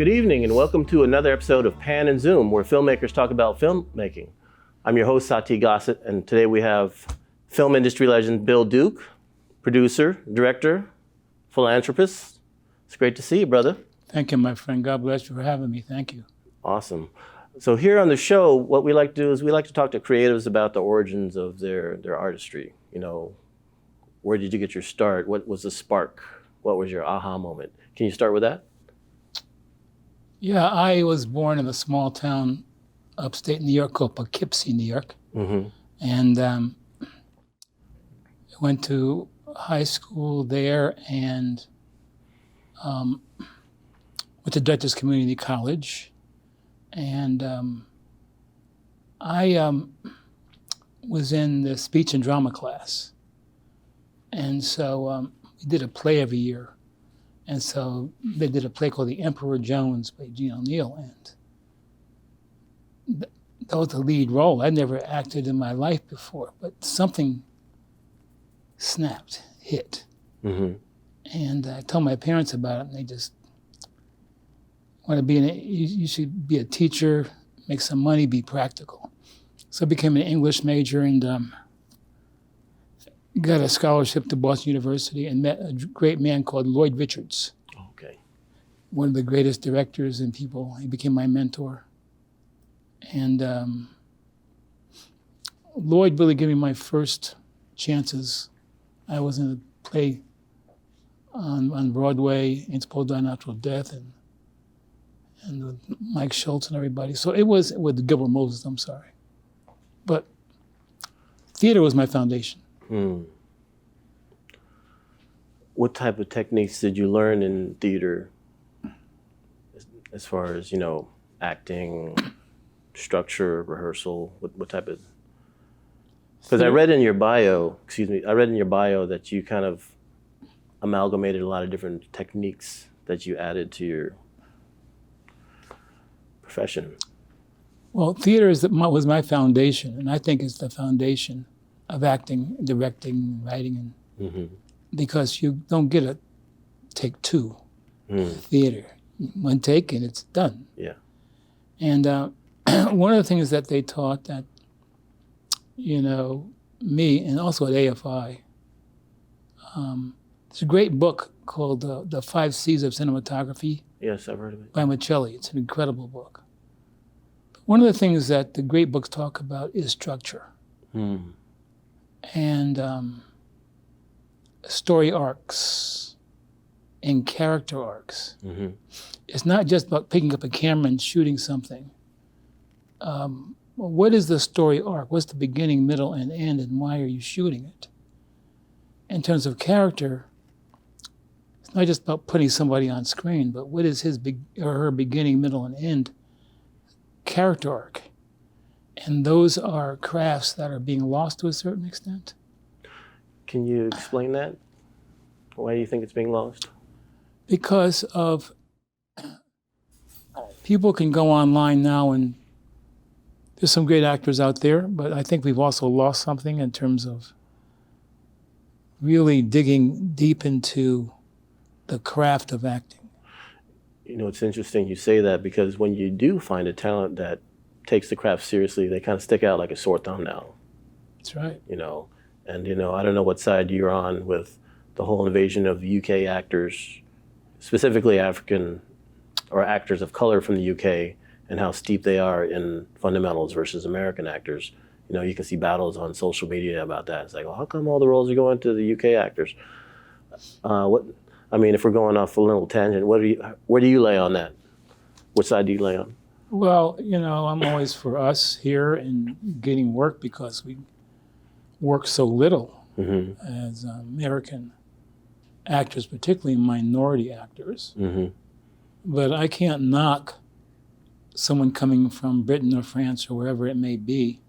Good evening and welcome to another episode of Pan and Zoom, where filmmakers talk about filmmaking. I'm your host, Satie Gossett, and today we have film industry legend Bill Duke, producer, director, philanthropist. It's great to see you, brother. Thank you, my friend. God bless you for having me. Thank you. Awesome. So here on the show, what we like to do is we like to talk to creatives about the origins of their artistry. You know, where did you get your start? What was the spark? What was your aha moment? Can you start with that? Yeah, I was born in a small town upstate New York called Poughkeepsie, New York. Mm-hmm. And I went to high school there and went to Dutchess Community College. And I was in the speech and drama class. And so we did a play every year. And so they did a play called The Emperor Jones by Gene O'Neill, and that was the lead role. I'd never acted in my life before, but something snapped, hit. Mm-hmm. And I told my parents about it, and they just want to be you should be a teacher, make some money, be practical. So I became an English major and got a scholarship to Boston University and met a great man called Lloyd Richards. Okay. One of the greatest directors and people. He became my mentor. And Lloyd really gave me my first chances. I was in a play on Broadway, It's Pulled Down Natural Death, and with Mike Schultz and everybody. So it was with Gilbert Moses, I'm sorry. But theater was my foundation. What type of techniques did you learn in theater as far as, acting, structure, rehearsal? What type of... Because I read in your bio that you kind of amalgamated a lot of different techniques that you added to your profession. Well, theater was my foundation, and I think it's the foundation of acting, directing, writing, and because you don't get a take two theater. One take and it's done. Yeah. And one of the things that they taught that, me and also at AFI, there's a great book called The 5 C's of Cinematography. Yes, I've heard of it. By Michelli. It's an incredible book. One of the things that the great books talk about is structure. And story arcs and character arcs. It's not just about picking up a camera and shooting something. What is the story arc? What's the beginning, middle, and end, and why are you shooting it? In terms of character, it's not just about putting somebody on screen, but what is his or her beginning, middle, and end character arc? And those are crafts that are being lost to a certain extent. Can you explain that? Why do you think it's being lost? Because of people can go online now, and there's some great actors out there, but I think we've also lost something in terms of really digging deep into the craft of acting. It's interesting you say that, because when you do find a talent that takes the craft seriously, they kind of stick out like a sore thumb now. That's right. And I don't know what side you're on with the whole invasion of the UK actors, specifically African or actors of color from the UK, and how steep they are in fundamentals versus American actors. You can see battles on social media about that. It's like, well, how come all the roles are going to the UK actors? If we're going off a little tangent, where do you lay on that? Which side do you lay on? Well, I'm always for us here in getting work, because we work so little as American actors, particularly minority actors. But I can't knock someone coming from Britain or France or wherever it may be,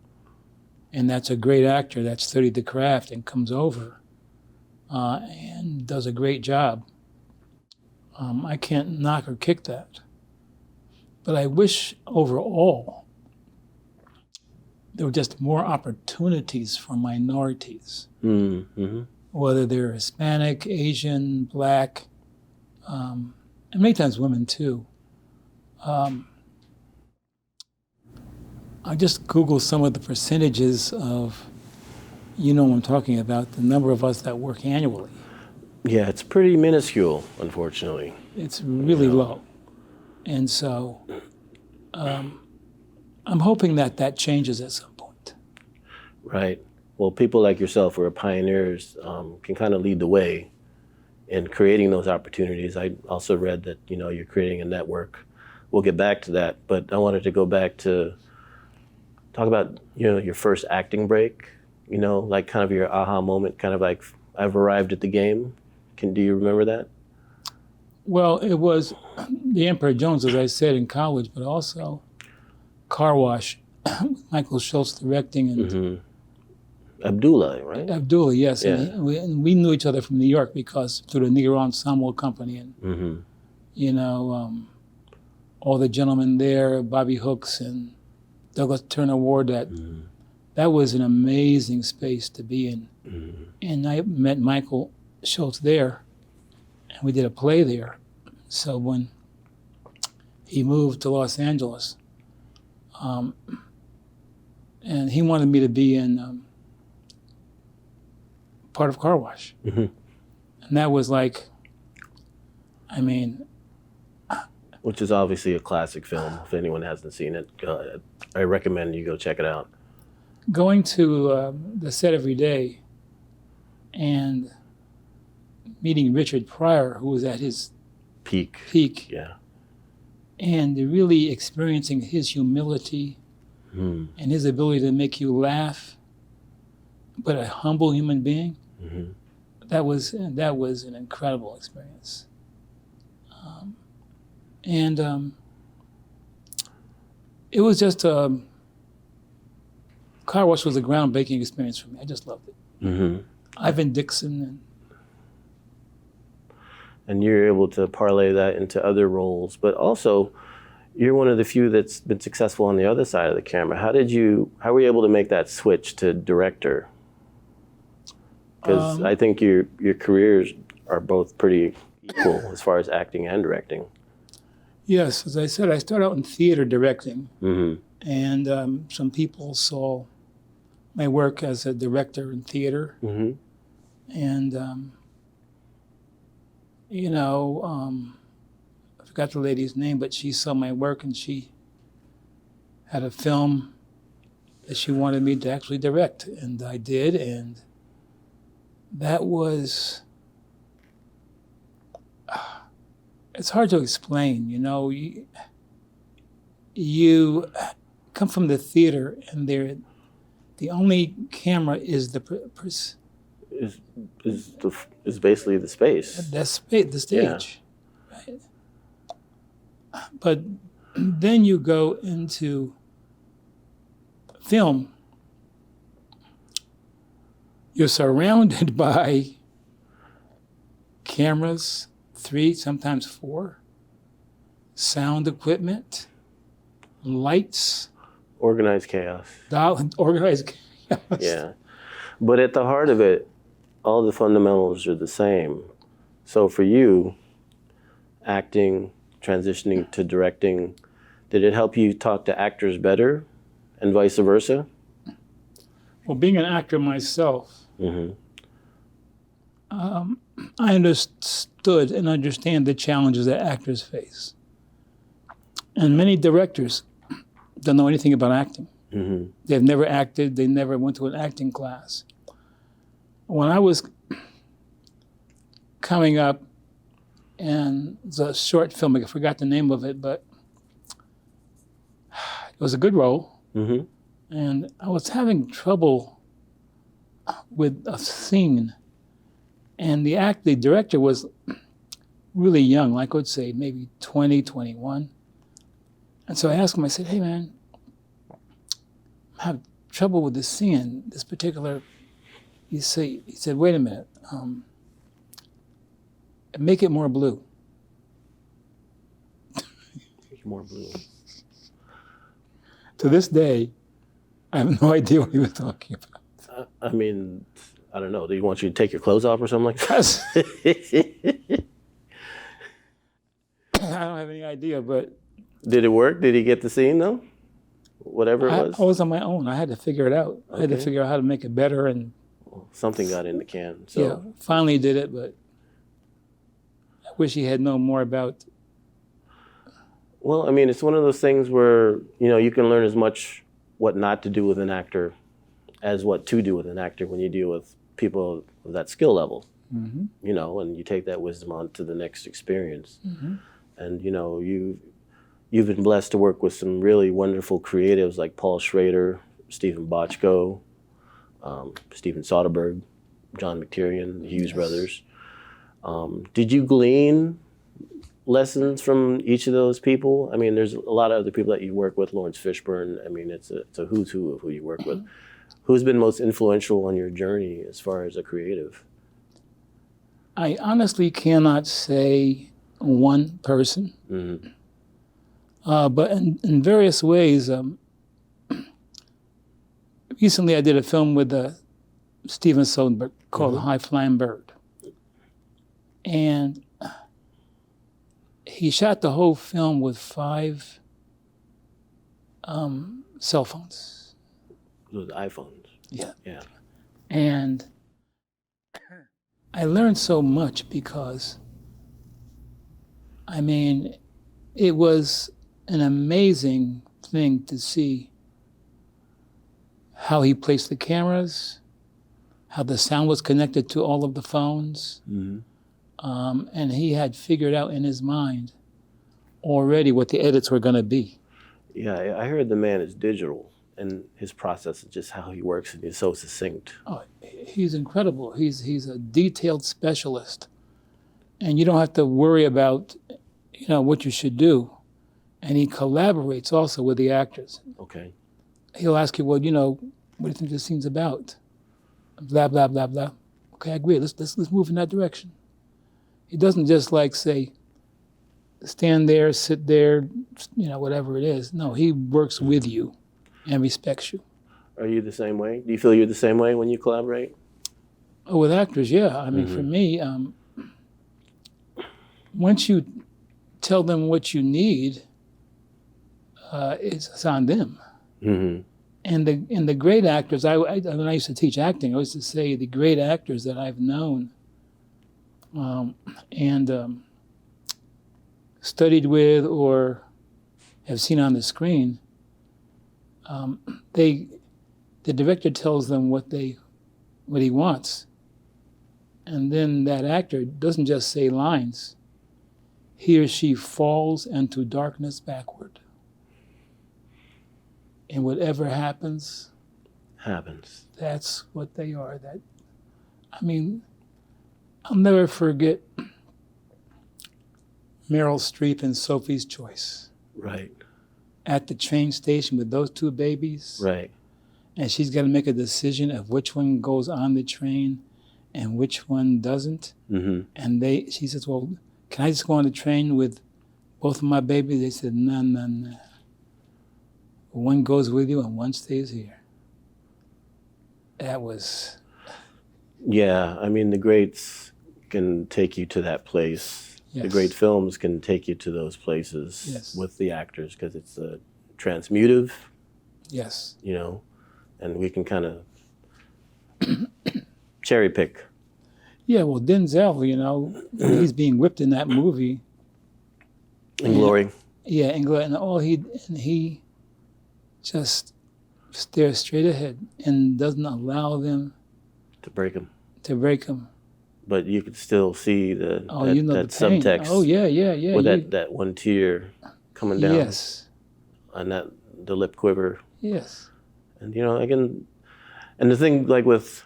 and that's a great actor that's studied the craft and comes over and does a great job. I can't knock or kick that. But I wish overall there were just more opportunities for minorities, whether they're Hispanic, Asian, Black, and many times women too, I just Googled some of the percentages of, you know what I'm talking about, the number of us that work annually. Yeah, it's pretty minuscule, unfortunately. It's really low. And so I'm hoping that that changes at some point. Right. Well, people like yourself who are pioneers can kind of lead the way in creating those opportunities. I also read that, you're creating a network. We'll get back to that, but I wanted to go back to talk about, your first acting break, like kind of your aha moment, kind of like, I've arrived at the game. Do you remember that? Well, it was The Emperor Jones, as I said, in college, but also Car Wash, Michael Schultz directing, and Abdullah, right? Abdullah, yes. Yeah. And we knew each other from New York because through the Negro Ensemble Company, and all the gentlemen there, Bobby Hooks and Douglas Turner Ward. That was an amazing space to be in. And I met Michael Schultz there, and we did a play there. So when he moved to Los Angeles, and he wanted me to be in part of Car Wash. And that was like, which is obviously a classic film. If anyone hasn't seen it, I recommend you go check it out. Going to the set every day and meeting Richard Pryor, who was at his peak, Yeah. and really experiencing his humility and his ability to make you laugh, but a humble human being. That was an incredible experience. It was just Car Wash was a groundbreaking experience for me. I just loved it. Ivan Dixon. And you're able to parlay that into other roles, but also you're one of the few that's been successful on the other side of the camera. How were you able to make that switch to director? Because I think your careers are both pretty equal as far as acting and directing. Yes, as I said, I started out in theater directing, and some people saw my work as a director in theater, and I forgot the lady's name, but she saw my work and she had a film that she wanted me to actually direct, and I did, and that was, it's hard to explain, you come from the theater and the only camera is is basically the space. the stage, right? But then you go into film, you're surrounded by cameras, 3, sometimes 4, sound equipment, lights. Organized chaos. Organized chaos. Yeah. But at the heart of it, all the fundamentals are the same. So for you, acting, transitioning to directing, did it help you talk to actors better and vice versa? Well, being an actor myself, I understood and understand the challenges that actors face. And many directors don't know anything about acting. They've never acted, they never went to an acting class. When I was coming up, and it's a short film, I forgot the name of it, but it was a good role. And I was having trouble with a scene. And the director was really young, I could say maybe 20, 21. And so I asked him, I said, hey man, I have trouble with this scene, this particular, he said, wait a minute, make it more blue. More blue. To this day, I have no idea what he was talking about. I don't know. Do you want you to take your clothes off or something like that? I don't have any idea, but Did it work? Did he get the scene though? Whatever it was? I was on my own. I had to figure it out. I had to Okay. figure out how to make it better, and Something got in the can. So yeah, finally did it. But I wish he had known more about. well, I mean, it's one of those things where, you can learn as much what not to do with an actor as what to do with an actor when you deal with people of that skill level. Mm-hmm. And you take that wisdom on to the next experience. Mm-hmm. And, you've been blessed to work with some really wonderful creatives like Paul Schrader, Stephen Bochco, Steven Soderbergh, John McTiernan, the Hughes Yes. brothers. Did you glean lessons from each of those people? I mean, there's a lot of other people that you work with, Lawrence Fishburne. I mean, it's a who's who of who you work with. Who's been most influential on your journey as far as a creative? I honestly cannot say one person, Mm-hmm. but in various ways. Recently, I did a film with Steven Soderbergh called High Flying Bird. And he shot the whole film with 5 cell phones. Those iPhones. Yeah. Yeah. And I learned so much because, I mean, it was an amazing thing to see how he placed the cameras, how the sound was connected to all of the phones. Mm-hmm. And he had figured out in his mind already what the edits were going to be. Yeah, I heard the man is digital, and his process is just how he works, and he's so succinct. Oh, he's incredible. He's a detailed specialist. And you don't have to worry about, what you should do. And he collaborates also with the actors. Okay. He'll ask you, well, what do you think this scene's about? Blah, blah, blah, blah. Okay, I agree. Let's move in that direction. He doesn't just say, stand there, sit there, whatever it is. No, he works with you and respects you. Are you the same way? Do you feel you're the same way when you collaborate? Oh, with actors, yeah. I mean, for me, once you tell them what you need, it's on them. Mm-hmm. And the great actors, when I used to teach acting, I used to say the great actors that I've known and studied with or have seen on the screen, the director tells them what he wants, and then that actor doesn't just say lines. He or she falls into darkness backward. And whatever happens, that's what they are. I'll never forget Meryl Streep in Sophie's Choice. Right. At the train station with those 2 babies. Right. And she's got to make a decision of which one goes on the train and which one doesn't. Mm-hmm. And she says, well, can I just go on the train with both of my babies? They said, no. One goes with you and one stays here. That was... Yeah, I mean, the greats can take you to that place. Yes. The great films can take you to those places Yes. with the actors because it's transmutive, Yes. And we can kind of cherry pick. Yeah, well, Denzel, when he's being whipped in that movie. In Glory. Yeah, and he just stares straight ahead and doesn't allow them To break them. to break him. But you could still see that The pain. subtext. Oh, yeah. With that one tear coming down. Yes. And the lip quiver. Yes. And, again, and the thing, with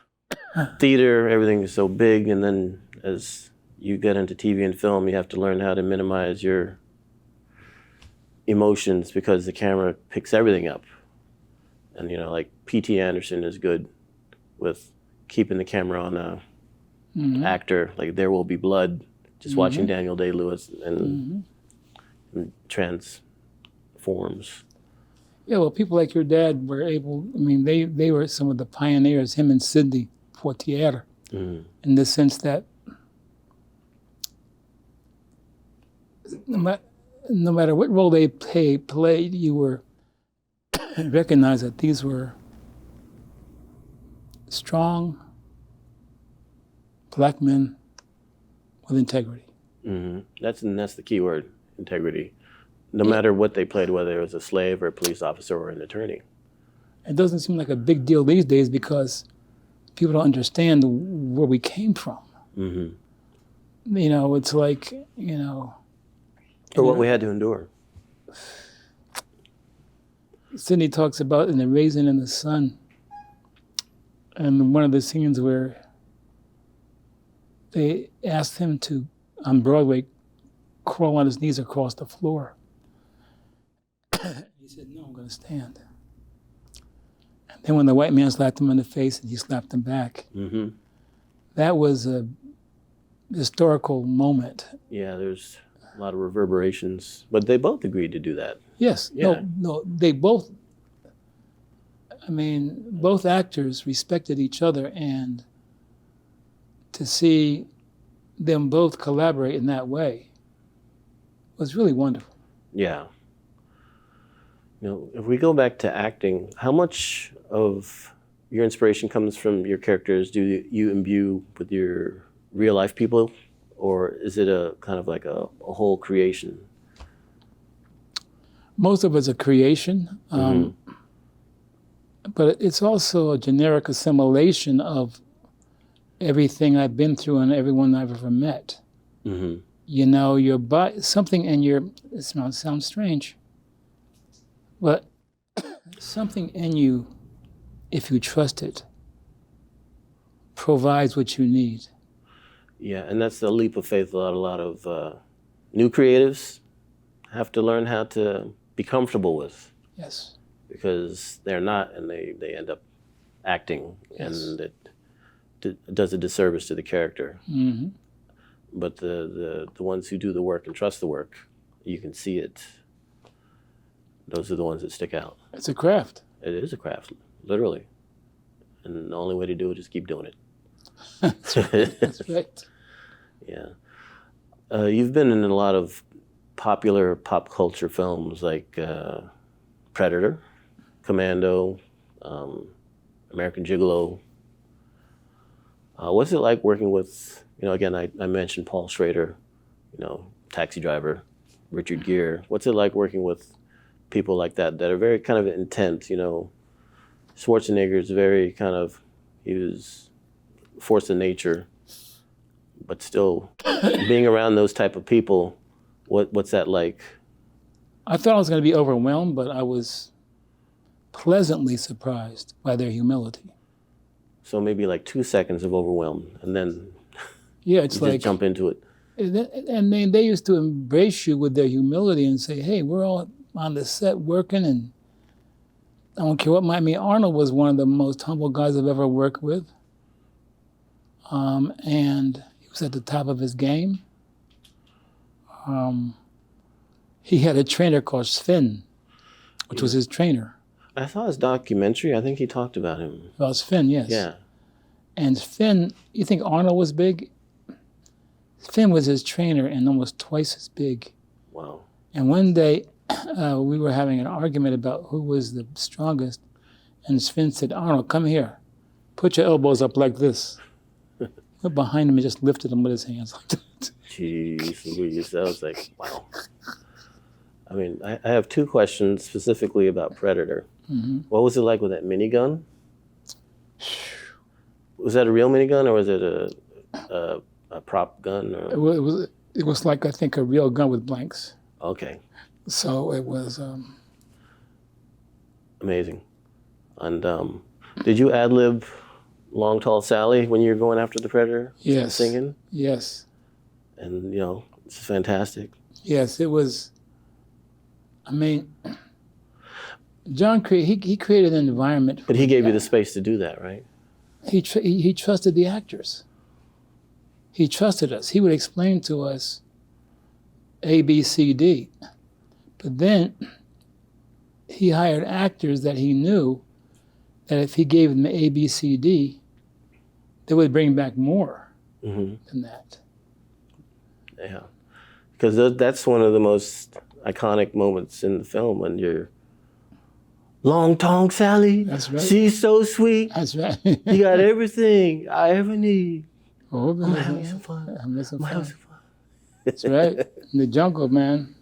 theater, everything is so big, and then as you get into TV and film, you have to learn how to minimize your emotions because the camera picks everything up. And, P.T. Anderson is good with keeping the camera on a actor, There Will Be Blood, just watching Daniel Day-Lewis and transforms. Yeah, well, people like your dad were able, they were some of the pioneers, him and Sidney Poitier, in the sense that no matter what role they played, you were recognized that these were strong black men with integrity. Mm-hmm. That's the key word, integrity. No matter what they played, whether it was a slave or a police officer or an attorney. It doesn't seem like a big deal these days because people don't understand where we came from. Mm-hmm. You know, it's like, you know. Or what we had to endure. Sidney talks about in The Raisin in the Sun, and one of the scenes where they asked him to, on Broadway, crawl on his knees across the floor. He said, no, I'm going to stand. And then when the white man slapped him in the face and he slapped him back, Mm-hmm. that was a historical moment. Yeah, there's a lot of reverberations, but they both agreed to do that. Yes, Yeah. no, they both, I mean, both actors respected each other, and to see them both collaborate in that way was really wonderful. Yeah. You know, if we go back to acting, how much of your inspiration comes from your characters? Do you imbue with your real life people, or is it a kind of like a whole creation? Most of it's a creation, but it's also a generic assimilation of everything I've been through and everyone I've ever met. Mm-hmm. You know, something in your, it sounds strange, but something in you, if you trust it, provides what you need. Yeah, and that's the leap of faith a lot of new creatives have to learn how to be comfortable with. Yes. Because they're not, and they end up acting, Yes. and it does a disservice to the character. Mm-hmm. But the ones who do the work and trust the work, you can see it. Those are the ones that stick out. It's a craft. It is a craft, literally. And the only way to do it is keep doing it. That's right. That's right. Yeah. You've been in a lot of popular pop culture films like Predator, Commando, American Gigolo. What's it like working with, again, I mentioned Paul Schrader, Taxi Driver, Richard Gere. What's it like working with people like that are very kind of intense, Schwarzenegger's very kind of, he was force of nature, but still being around those type of people, what's that like? I thought I was going to be overwhelmed, but I was pleasantly surprised by their humility. So maybe like 2 seconds of overwhelm, and then yeah, it's you like just jump into it. And they used to embrace you with their humility and say, "Hey, we're all on the set working, and I don't care what might mean." Arnold was one of the most humble guys I've ever worked with, and he was at the top of his game. He had a trainer called Sven, which was his trainer. I saw his documentary. I think he talked about him. Well, Sven, yes. Yeah. And Sven, you think Arnold was big? Sven was his trainer and almost twice as big. Wow. And one day, we were having an argument about who was the strongest, and Sven said, "Arnold, come here. Put your elbows up like this." Went behind him and just lifted him with his hands like that. Jeez Louise, that was like, wow. I mean, I have two questions specifically about Predator. Mm-hmm. What was it like with that minigun? Was that a real minigun, or was it a prop gun? Or? It was like, I think, a real gun with blanks. Okay. So it was... Amazing. And did you ad-lib Long Tall Sally when you were going after the Predator? Yes. Singing? Yes. And, it's fantastic. Yes, it was... I mean, John he created an environment. But he gave you the space to do that, right? He trusted the actors. He trusted us. He would explain to us A, B, C, D. But then he hired actors that he knew that if he gave them A, B, C, D, they would bring back more than that. Yeah. Because that's one of the most, iconic moments in the film when you're Long Tong Sally. That's right. She's so sweet. That's right. You got everything I ever need. Oh, I'm having some fun. I'm having some I'm having fun. some fun. That's right. In the jungle, man.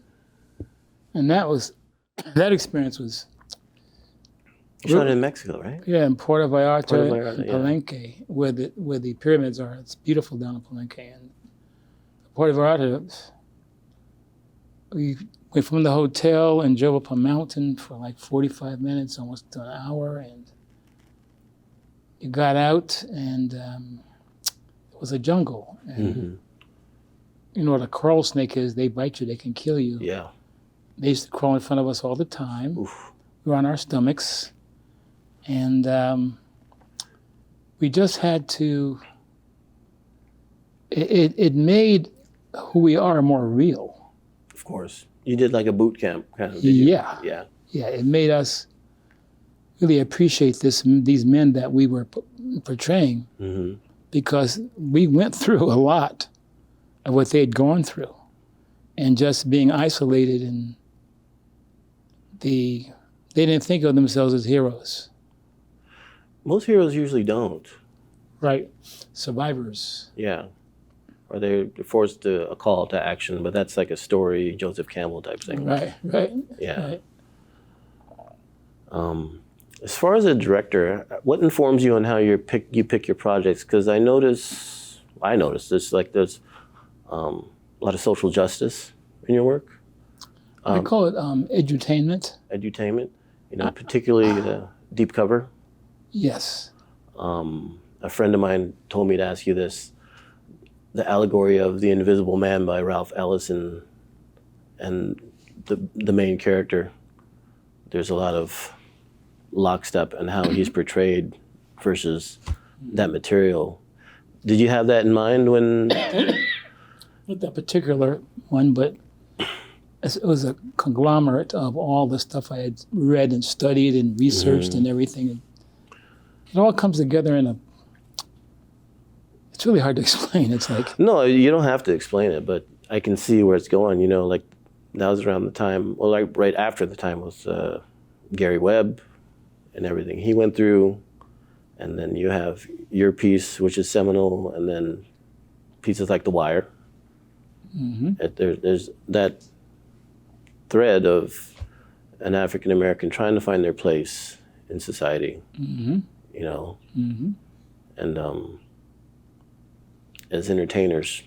And that experience was, Shot in Mexico, right? yeah, in Puerto Vallarta, Puerto Vallarta, and yeah. Palenque, where the pyramids are. It's beautiful down in Palenque. And Puerto Vallarta, we went from the hotel and drove up a mountain for like 45 minutes, almost to an hour. And you got out, and it was a jungle. And you know what a coral snake is? They bite you, they can kill you. Yeah. They used to crawl in front of us all the time. Oof. We were on our stomachs. And we just had to, it made who we are more real. Of course. You did like a boot camp kind of. Did you? Yeah. Yeah. Yeah, it made us really appreciate these men that we were portraying, because we went through a lot of what they'd gone through, and just being isolated, and they didn't think of themselves as heroes. Most heroes usually don't. Right. Survivors. Yeah. Or they're forced to a call to action, but that's like a story, Joseph Campbell type thing. Right, right. Yeah. Right. As far as a director, what informs you on how you pick your projects? Because I noticed there's a lot of social justice in your work. I call it edutainment. Edutainment, particularly deep cover. Yes. A friend of mine told me to ask you this: the allegory of The Invisible Man by Ralph Ellison, and the main character. There's a lot of lockstep in how he's portrayed versus that material. Did you have that in mind when? Not that particular one, but it was a conglomerate of all the stuff I had read and studied and researched and everything. It all comes together it's really hard to explain. It's like... No, you don't have to explain it, but I can see where it's going. Like that was around the time, like right after the time was Gary Webb and everything he went through. And then you have your piece, which is seminal, and then pieces like The Wire. There's that thread of an African American trying to find their place in society, and as entertainers,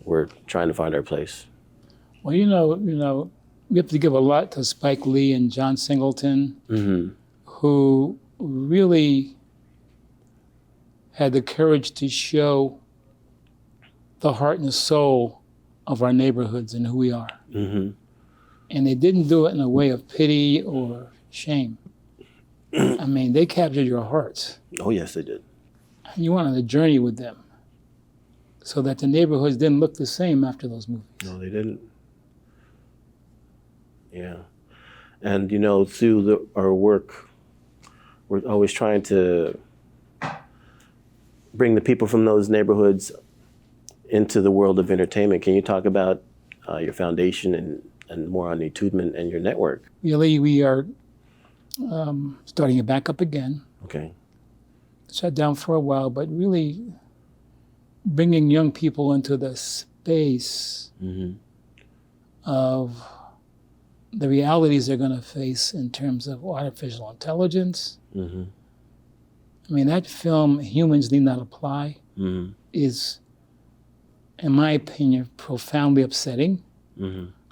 we're trying to find our place. Well, we have to give a lot to Spike Lee and John Singleton, who really had the courage to show the heart and the soul of our neighborhoods and who we are. And they didn't do it in a way of pity or shame. I mean, they captured your hearts. Oh, yes, they did. You went on a journey with them so that the neighborhoods didn't look the same after those movies. No, they didn't. Yeah. And, through our work, we're always trying to bring the people from those neighborhoods into the world of entertainment. Can you talk about your foundation and more on Etunement and your network? Really, we are starting it back up again. Okay. Shut down for a while, but really bringing young people into the space of the realities they're going to face in terms of artificial intelligence. I mean, that film, Humans Need Not Apply, is, in my opinion, profoundly upsetting,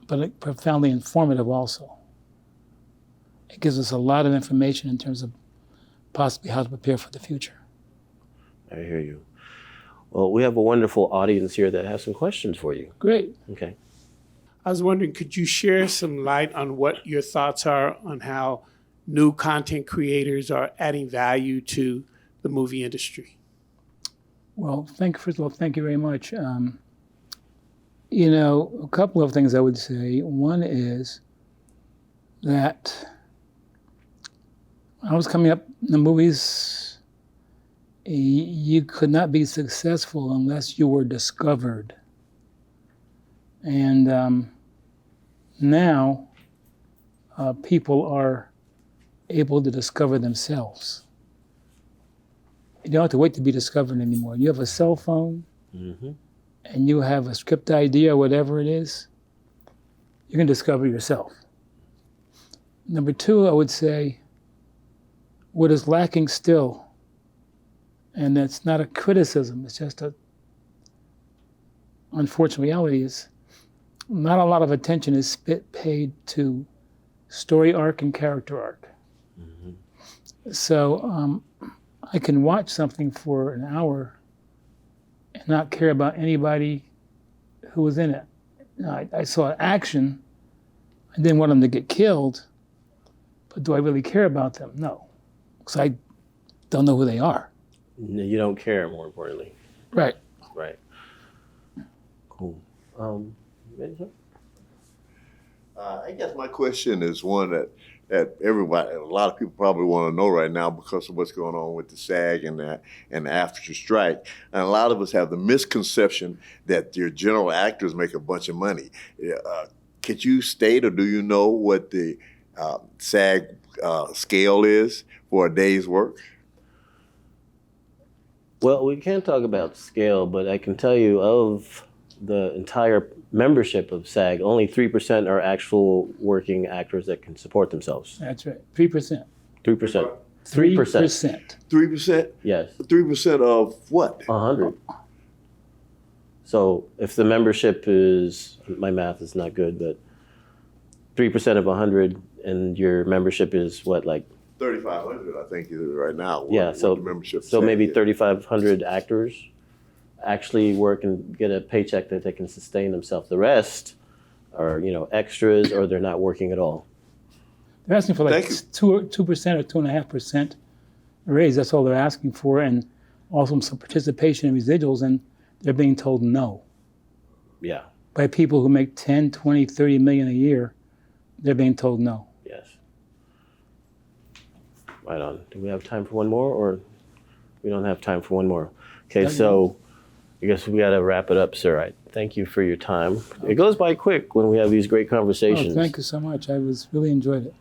but profoundly informative also. It gives us a lot of information in terms of possibly how to prepare for the future. I hear you. Well, we have a wonderful audience here that has some questions for you. Great. Okay. I was wondering, could you share some light on what your thoughts are on how new content creators are adding value to the movie industry? Well, first of all, thank you very much. A couple of things I would say. One is that when I was coming up in the movies, you could not be successful unless you were discovered. And Now, people are able to discover themselves. You don't have to wait to be discovered anymore. You have a cell phone, and you have a script idea, whatever it is, you can discover yourself. Number two, I would say, what is lacking still, and that's not a criticism, it's just a unfortunate reality, is not a lot of attention is paid to story arc and character arc. So I can watch something for an hour and not care about anybody who was in it. I saw action, I didn't want them to get killed, but do I really care about them? No, because I don't know who they are. You don't care, more importantly. Right. Right. Cool. Ready, sir? I guess my question is one that everybody, a lot of people probably want to know right now because of what's going on with the SAG and the after strike. And a lot of us have the misconception that your general actors make a bunch of money. Could you state, or do you know what the SAG scale is for a day's work? Well, we can't talk about scale, but I can tell you of the entire membership of SAG, only 3% are actual working actors that can support themselves. That's right. 3%. 3%. 3%. 3%? Yes. 3% of what? 100. So if the membership is, my math is not good, but 3% of 100, and your membership is what, like? 3,500, I think, is it right now. Yeah, so the membership so SAG maybe is. 3,500 actors actually work and get a paycheck that they can sustain themselves. The rest are, extras, or they're not working at all. They're asking for like Thank you. 2% or 2.5% raise. That's all they're asking for, and also some participation in residuals, and they're being told no. Yeah. By people who make 10, 20, 30 million a year, they're being told no. Yes. Right on. Do we have time for one more, or we don't have time for one more? Okay, so I guess we got to wrap it up, sir. I thank you for your time. It goes by quick when we have these great conversations. Oh, thank you so much. I really enjoyed it.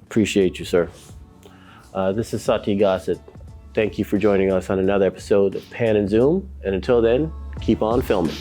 Appreciate you, sir. This is Satie Gossett. Thank you for joining us on another episode of Pan and Zoom. And until then, keep on filming.